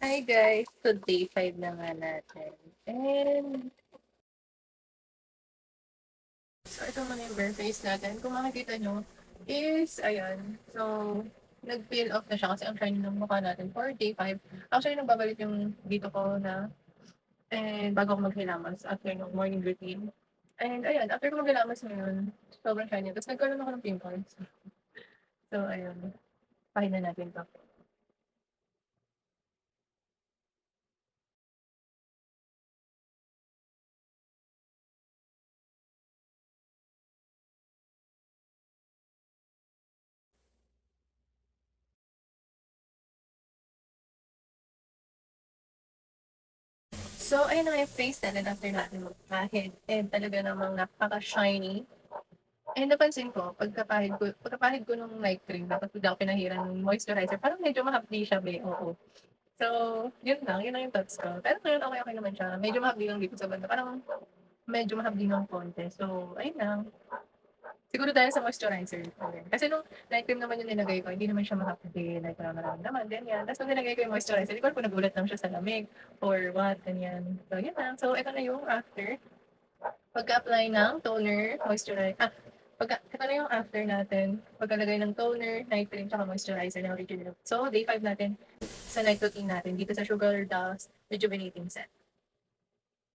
Hi guys! So day 5 na nga natin. And so ito muna yung bare face natin. Kung makikita nyo is, ayan. So, nag-peel off na siya kasi ang shiny ng mukha natin for day 5. Actually, nagbabalik yung dito ko na and bago ako maghilamas after ng morning routine. And ayan, after ko maghilamas ngayon, sobrang shiny. Tapos nagkaroon ako ng pimples. So, ayun. Pahinga natin to. So, ayun na nga yung face natin after natin magpahid. And talaga namang napaka-shiny. And napansin ko, pagkapahid ko nung night cream, tapos bigla ako pinahiran ng moisturizer, parang medyo mahapdi siya, be. Oo. So, yun lang yung thoughts ko. Pero ngayon, okay naman siya. Medyo mahapdi lang dito sa banda. Parang medyo mahapdi ng konti. So, ayun lang. Siguro dahil sa moisturizer ko rin. Kasi nung night cream naman yung nilagay ko, hindi naman siya mahapdi. Like, naman, ganyan. Tapos nung nilagay ko yung moisturizer, hindi ko alam kung nagulat lang siya sa lamig or what, ganyan. So, yun lang. So, ito na yung after. Pagka-apply ng toner, ito na yung after natin. Pagkalagay ng toner, night cream, tsaka moisturizer na original. So, day 5 natin sa night routine natin dito sa Sugar Dust Rejuvenating Set.